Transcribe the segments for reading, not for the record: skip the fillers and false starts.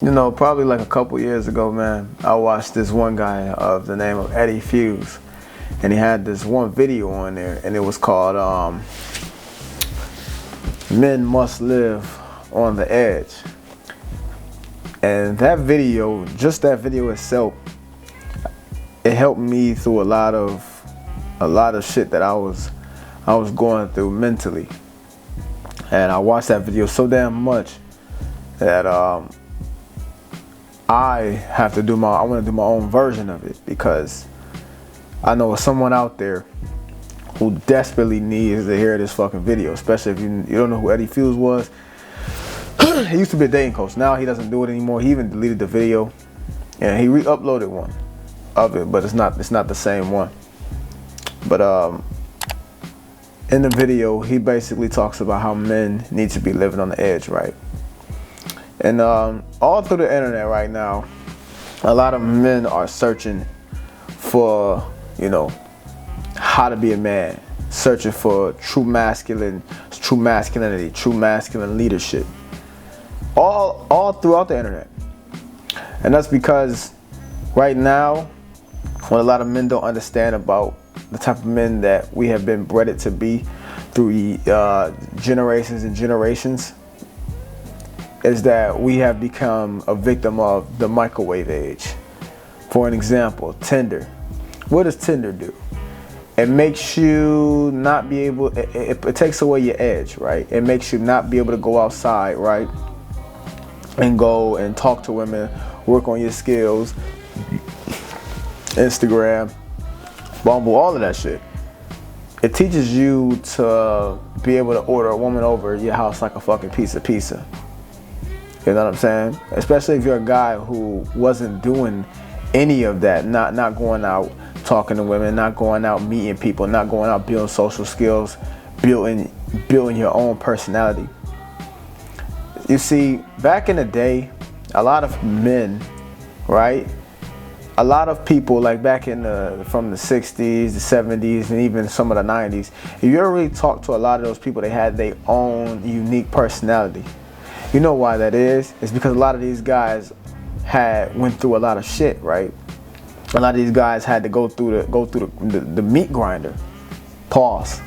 You know, probably like a couple years ago, man, I watched this one guy of the name of Eddie Fuse, and he had this one video on there, and it was called "Men Must Live on the Edge." And that video, just that video itself, it helped me through a lot of shit that I was going through mentally. And I watched that video so damn much that I want to do my own version of it, because I know someone out there who desperately needs to hear this fucking video, especially if you don't know who Eddie Fuse was. He used to be a dating coach. Now he doesn't do it anymore. He even deleted the video, and he re-uploaded one of it, but it's not the same one. But in the video, he basically talks about how men need to be living on the edge, right? And all through the internet right now, a lot of men are searching for, how to be a man, searching for true masculinity, true masculine leadership, all throughout the internet. And that's because right now, what a lot of men don't understand about the type of men that we have been bred to be through generations and generations, is that we have become a victim of the microwave age. For an example, Tinder. What does Tinder do? It makes you not be able, it takes away your edge, right? It makes you not be able to go outside, right? And go and talk to women, work on your skills, Instagram, Bumble, all of that shit. It teaches you to be able to order a woman over your house like a fucking piece of pizza. You know what I'm saying? Especially if you're a guy who wasn't doing any of that, not going out talking to women, not going out meeting people, not going out building social skills, building your own personality. You see, back in the day, a lot of men, right? A lot of people, like back from the 60s, the 70s, and even some of the 90s, if you ever really talk to a lot of those people, they had their own unique personality. You know why that is? It's because a lot of these guys went through a lot of shit, right? A lot of these guys had to go through the meat grinder. Pause.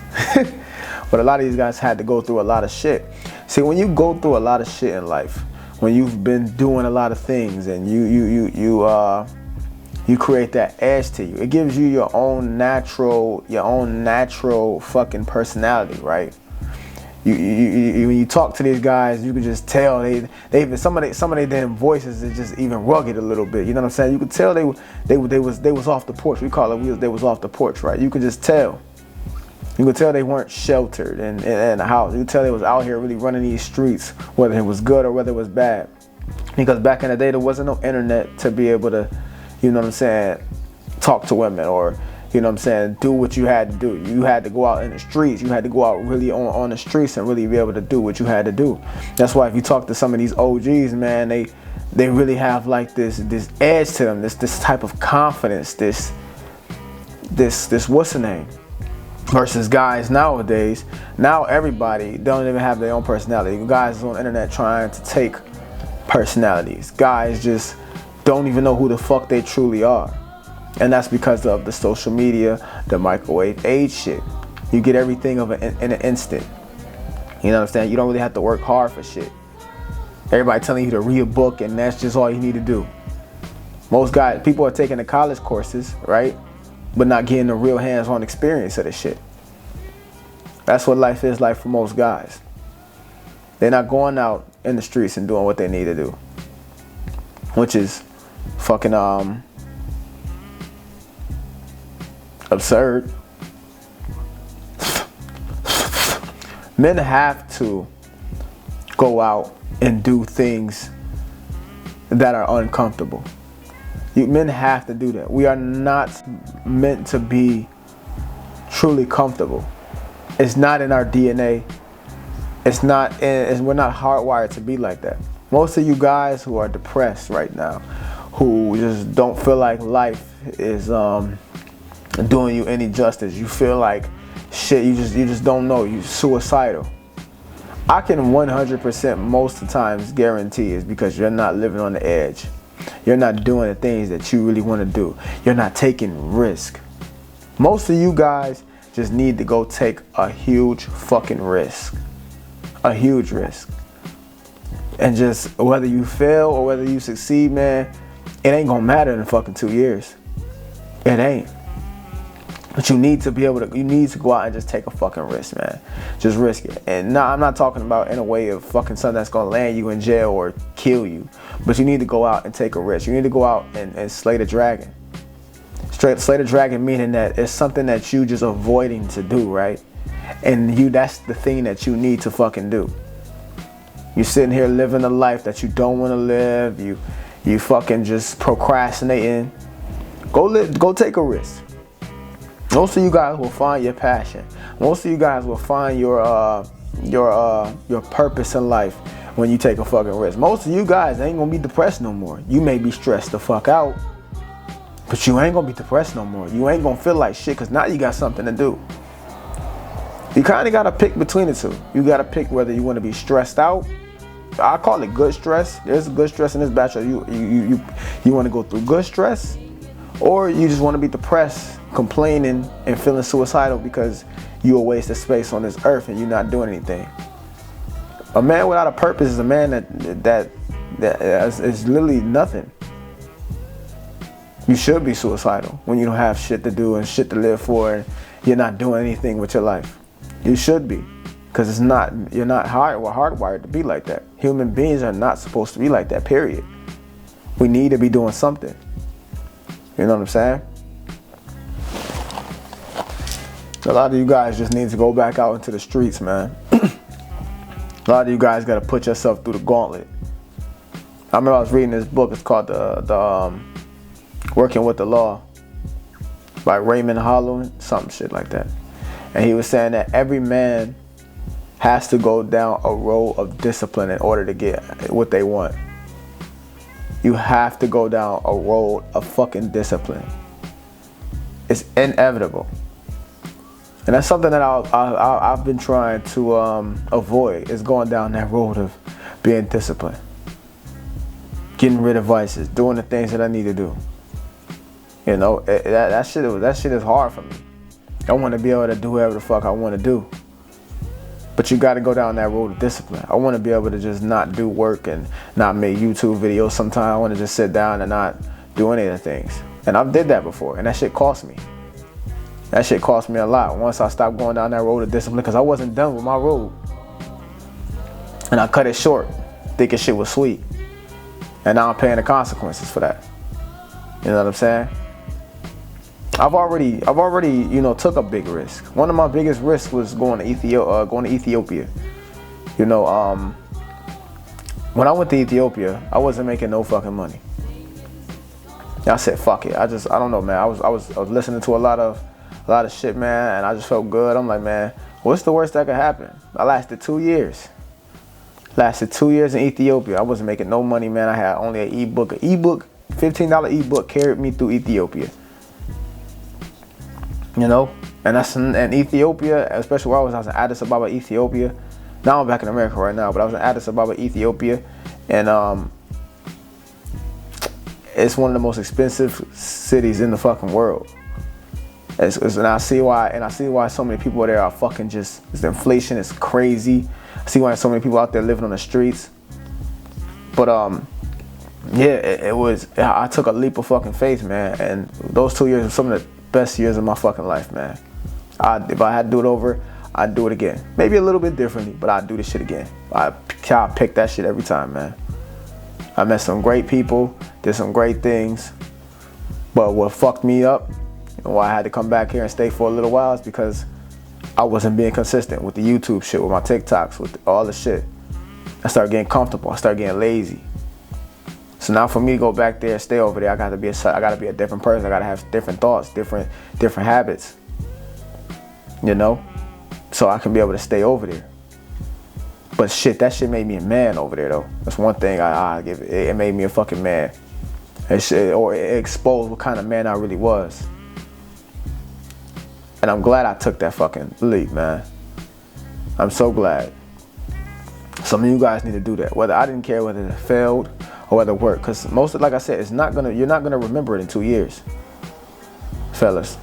But a lot of these guys had to go through a lot of shit. See, when you go through a lot of shit in life, when you've been doing a lot of things, and you create that edge to you, it gives you your own natural fucking personality, right? When you talk to these guys, you can just tell they even some of their damn voices is just even rugged a little bit. You know what I'm saying? You could tell they was off the porch. We call it they was off the porch, right? You could just tell. You could tell they weren't sheltered in the house. You could tell they was out here really running these streets, whether it was good or whether it was bad. Because back in the day, there wasn't no internet to be able to, you know what I'm saying, talk to women, or, you know what I'm saying, do what you had to do. You had to go out in the streets. You had to go out really on the streets and really be able to do what you had to do. That's why if you talk to some of these OGs, man, they really have like this edge to them, this type of confidence, this what's the name? Versus guys nowadays. Now everybody don't even have their own personality. Guys on the internet trying to take personalities. Guys just don't even know who the fuck they truly are. And that's because of the social media, the microwave age shit. You get everything in an instant. You know what I'm saying? You don't really have to work hard for shit. Everybody telling you to read a book, and that's just all you need to do. People are taking the college courses, right? But not getting the real hands-on experience of this shit. That's what life is like for most guys. They're not going out in the streets and doing what they need to do, which is fucking absurd. Men have to go out and do things that are uncomfortable. Men have to do that. We are not meant to be truly comfortable. It's not in our DNA. We're not hardwired to be like that. Most of you guys who are depressed right now, who just don't feel like life is doing you any justice, you feel like shit, you just don't know, you're suicidal. I can 100% most of the times guarantee is because you're not living on the edge. You're not doing the things that you really want to do. You're not taking risk. Most of you guys just need to go take a huge fucking risk. A huge risk. And just whether you fail or whether you succeed, man, it ain't gonna matter in fucking 2 years. It ain't. But you need to be able to, you need to go out and just take a fucking risk, man. Just risk it. And no, I'm not talking about in a way of fucking something that's gonna land you in jail or kill you. But you need to go out and take a risk. You need to go out and slay the dragon. Slay the dragon meaning that it's something that you just avoiding to do, right? And that's the thing that you need to fucking do. You're sitting here living a life that you don't want to live. You fucking just procrastinating. Go take a risk. Most of you guys will find your passion. Most of you guys will find your purpose in life when you take a fucking risk. Most of you guys ain't gonna be depressed no more. You may be stressed the fuck out, but you ain't gonna be depressed no more. You ain't gonna feel like shit because now you got something to do. You kind of gotta pick between the two. You gotta pick whether you want to be stressed out. I call it good stress. There's good stress in this bachelor. You want to go through good stress, or you just want to be depressed, complaining and feeling suicidal because you're a waste of space on this earth and you're not doing anything. A man without a purpose is a man that is literally nothing. You should be suicidal when you don't have shit to do and shit to live for and you're not doing anything with your life. You should be, because you're not hardwired to be like that. Human beings are not supposed to be like that, period. We need to be doing something. You know what I'm saying? A lot of you guys just need to go back out into the streets, man. A lot of you guys got to put yourself through the gauntlet. I remember I was reading this book. It's called the Working with the Law by Raymond Hollow, some shit like that. And he was saying that every man has to go down a road of discipline in order to get what they want. You have to go down a road of fucking discipline. It's inevitable. And that's something that I've been trying to avoid, is going down that road of being disciplined. Getting rid of vices, doing the things that I need to do. You know, that shit is hard for me. I want to be able to do whatever the fuck I want to do. But you got to go down that road of discipline. I want to be able to just not do work and not make YouTube videos sometimes. I want to just sit down and not do any of the things. And I've did that before, and that shit cost me. That shit cost me a lot once I stopped going down that road of discipline, because I wasn't done with my road. And I cut it short, thinking shit was sweet. And now I'm paying the consequences for that. You know what I'm saying? I've already, took a big risk. One of my biggest risks was going to Ethiopia. You know, when I went to Ethiopia, I wasn't making no fucking money. I said, fuck it. I don't know, man. I was listening to a lot of shit, man, and I just felt good. I'm like, man, what's the worst that could happen? I lasted 2 years. Lasted 2 years in Ethiopia. I wasn't making no money, man. I had only an ebook. $15 ebook carried me through Ethiopia. You know, and that's in Ethiopia, especially where I was in Addis Ababa, Ethiopia. Now I'm back in America right now, but I was in Addis Ababa, Ethiopia, and it's one of the most expensive cities in the fucking world. And I see why so many people there are fucking just, the inflation is crazy. I see why so many people out there living on the streets. But yeah, I took a leap of fucking faith, man, and those 2 years were some of the best years of my fucking life, man. If I had to do it over, I'd do it again. Maybe a little bit differently, but I'd do this shit again. I pick that shit every time, man. I met some great people, did some great things, but what fucked me up, and why I had to come back here and stay for a little while, is because I wasn't being consistent with the YouTube shit, with my TikToks, with all the shit. I started getting comfortable. I started getting lazy. So now for me to go back there, stay over there, I gotta be a different person. I gotta have different thoughts, different habits. You know? So I can be able to stay over there. But shit, that shit made me a man over there though. That's one thing I give it. It made me a fucking man. It exposed what kind of man I really was. And I'm glad I took that fucking leap, man. I'm so glad. Some of you guys need to do that. Whether I didn't care whether it failed or whether it worked, because most of, like I said, you're not gonna remember it in 2 years, fellas.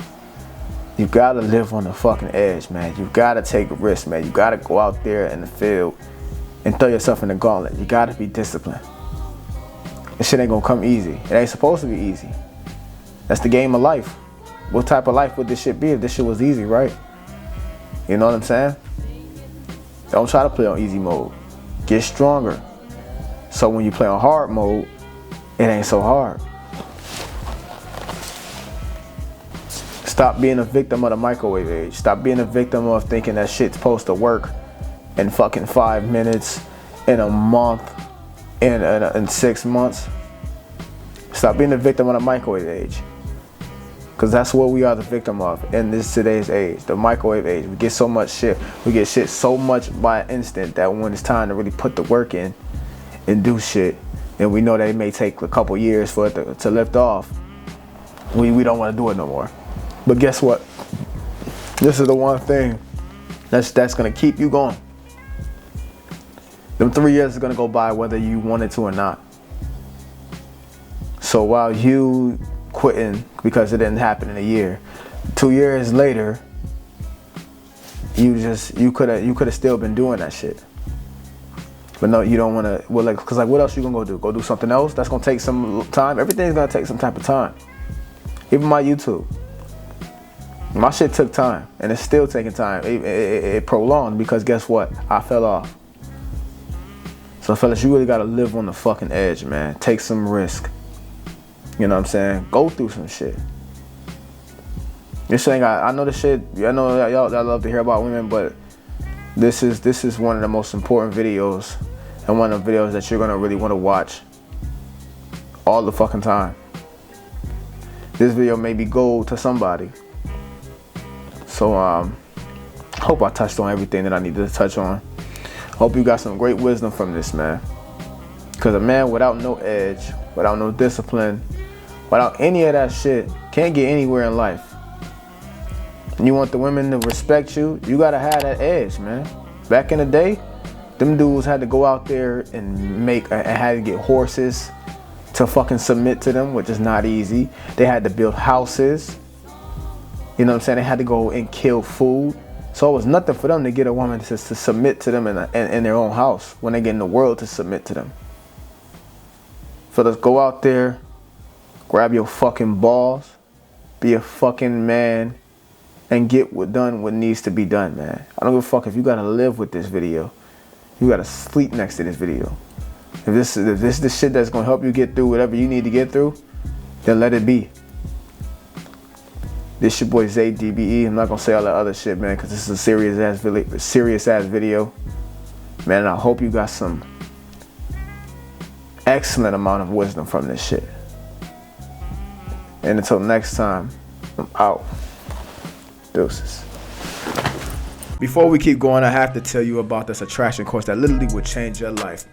You gotta live on the fucking edge, man. You gotta take a risk, man. You gotta go out there in the field and throw yourself in the gauntlet. You gotta be disciplined. This shit ain't gonna come easy. It ain't supposed to be easy. That's the game of life. What type of life would this shit be if this shit was easy, right? You know what I'm saying? Don't try to play on easy mode. Get stronger. So when you play on hard mode, it ain't so hard. Stop being a victim of the microwave age. Stop being a victim of thinking that shit's supposed to work in fucking 5 minutes, in a month, in 6 months. Stop being a victim of the microwave age. Because that's what we are the victim of in this today's age, the microwave age. We get so much shit. We get shit so much by instant that when it's time to really put the work in and do shit, and we know that it may take a couple years for it to lift off, we don't want to do it no more. But guess what? This is the one thing that's going to keep you going. Them 3 years is going to go by whether you wanted to or not. So while you quitting because it didn't happen in a year, 2 years later, you could have still been doing that shit. But no, you don't want to. Well, cause what else you gonna go do? Go do something else? That's gonna take some time. Everything's gonna take some type of time. Even my YouTube, my shit took time, and it's still taking time. It prolonged because guess what? I fell off. So fellas, you really gotta live on the fucking edge, man. Take some risk. You know what I'm saying? Go through some shit. This thing, I know the shit. I know y'all love to hear about women, but this is one of the most important videos, and one of the videos that you're gonna really want to watch all the fucking time. This video may be gold to somebody. So hope I touched on everything that I needed to touch on. Hope you got some great wisdom from this, man. Because a man without no edge, without no discipline, without any of that shit, can't get anywhere in life. And you want the women to respect you, you gotta have that edge, man. Back in the day, them dudes had to go out there and had to get horses to fucking submit to them, which is not easy. They had to build houses. You know what I'm saying? They had to go and kill food. So it was nothing for them to get a woman to submit to them in their own house when they get in the world to submit to them. So let's go out there, grab your fucking balls, be a fucking man, and get done what needs to be done, man. I don't give a fuck if you gotta live with this video. You gotta sleep next to this video. If this is the shit that's gonna help you get through whatever you need to get through, then let it be. This your boy Zay DBE. I'm not gonna say all that other shit, man, because this is a serious ass video, man. And I hope you got some excellent amount of wisdom from this shit. And until next time, I'm out. Deuces. Before we keep going, I have to tell you about this attraction course that literally would change your life.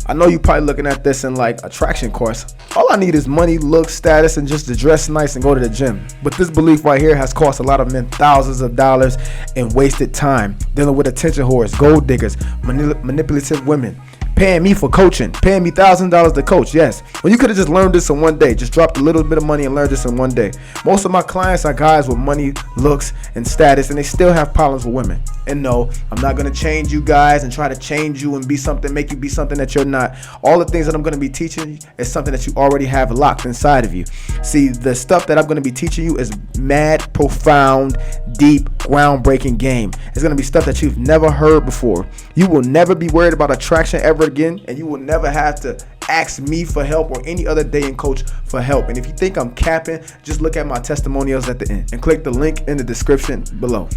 I know you're probably looking at this and like, attraction course? All I need is money, looks, status, and just to dress nice and go to the gym. But this belief right here has cost a lot of men thousands of dollars in wasted time, dealing with attention whores, gold diggers, manipulative women, paying me for coaching, paying me $1,000 to coach. Yes, when you could have just learned this in one day, just dropped a little bit of money and learned this in one day. Most of my clients are guys with money, looks, and status, and they still have problems with women. And no, I'm not gonna change you guys and try to change you and be something, make you be something that you're not. All the things that I'm gonna be teaching you is something that you already have locked inside of you. See, the stuff that I'm gonna be teaching you is mad, profound, deep, groundbreaking game. It's gonna be stuff that you've never heard before. You will never be worried about attraction ever again, and you will never have to ask me for help or any other dating coach for help. And if you think I'm capping, just look at my testimonials at the end and click the link in the description below.